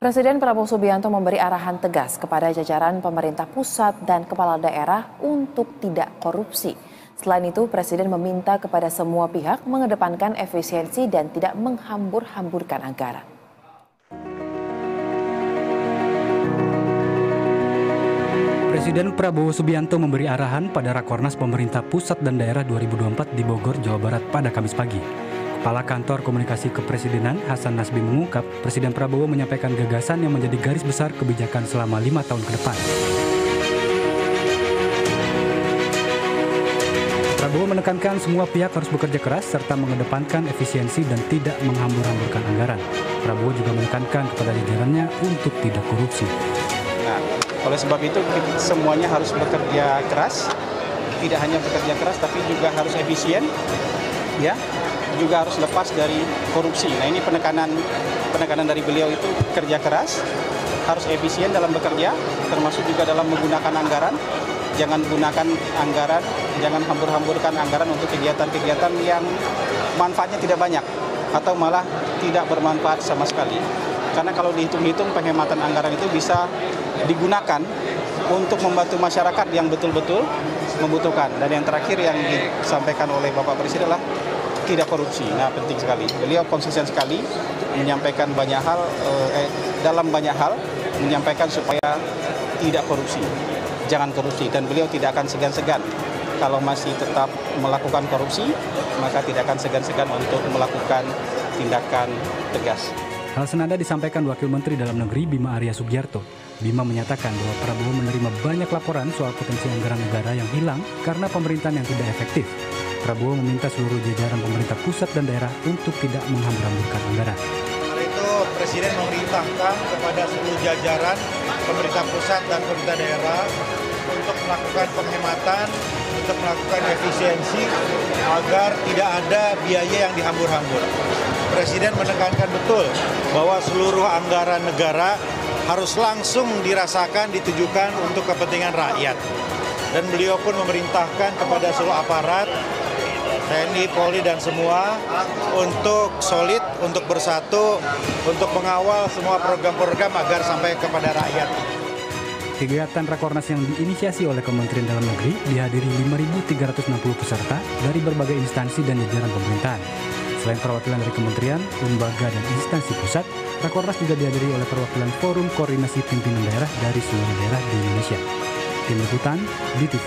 Presiden Prabowo Subianto memberi arahan tegas kepada jajaran pemerintah pusat dan kepala daerah untuk tidak korupsi. Selain itu, Presiden meminta kepada semua pihak mengedepankan efisiensi dan tidak menghambur-hamburkan anggaran. Presiden Prabowo Subianto memberi arahan pada Rakornas Pemerintah Pusat dan Daerah 2024 di Bogor, Jawa Barat pada Kamis pagi. Kepala Kantor Komunikasi Kepresidenan Hasan Nasbi mengungkap, Presiden Prabowo menyampaikan gagasan yang menjadi garis besar kebijakan selama 5 tahun ke depan. Prabowo menekankan semua pihak harus bekerja keras serta mengedepankan efisiensi dan tidak menghambur-hamburkan anggaran. Prabowo juga menekankan kepada jajarannya untuk tidak korupsi. Nah, oleh sebab itu semuanya harus bekerja keras, tidak hanya bekerja keras tapi juga harus efisien, ya, juga harus lepas dari korupsi. Nah, ini penekanan dari beliau itu kerja keras, harus efisien dalam bekerja, termasuk juga dalam menggunakan anggaran. Jangan gunakan anggaran, jangan hambur-hamburkan anggaran untuk kegiatan-kegiatan yang manfaatnya tidak banyak atau malah tidak bermanfaat sama sekali. Karena kalau dihitung-hitung penghematan anggaran itu bisa digunakan untuk membantu masyarakat yang betul-betul membutuhkan. Dan yang terakhir yang disampaikan oleh Bapak Presiden adalah tidak korupsi. Nah, penting sekali. Beliau konsisten sekali menyampaikan dalam banyak hal menyampaikan supaya tidak korupsi. Jangan korupsi, dan beliau tidak akan segan-segan kalau masih tetap melakukan korupsi, maka tidak akan segan-segan untuk melakukan tindakan tegas. Hal senada disampaikan Wakil Menteri Dalam Negeri Bima Arya Sugiarto. Bima menyatakan bahwa Prabowo menerima banyak laporan soal potensi anggaran negara yang hilang karena pemerintahan yang tidak efektif. Prabowo meminta seluruh jajaran pemerintah pusat dan daerah untuk tidak menghambur-hamburkan anggaran. Karena itu Presiden memerintahkan kepada seluruh jajaran pemerintah pusat dan pemerintah daerah untuk melakukan penghematan, untuk melakukan efisiensi agar tidak ada biaya yang dihambur-hambur. Presiden menekankan betul bahwa seluruh anggaran negara harus langsung dirasakan, ditujukan untuk kepentingan rakyat. Dan beliau pun memerintahkan kepada seluruh aparat, TNI, Polri, dan semua untuk solid, untuk bersatu, untuk mengawal semua program-program agar sampai kepada rakyat. Kegiatan Rakornas yang diinisiasi oleh Kementerian Dalam Negeri dihadiri 5.360 peserta dari berbagai instansi dan jajaran pemerintahan. Selain perwakilan dari kementerian, lembaga, dan instansi pusat, Rakornas juga dihadiri oleh perwakilan Forum Koordinasi Pimpinan Daerah dari seluruh daerah di Indonesia. Tim Liputan, BTV.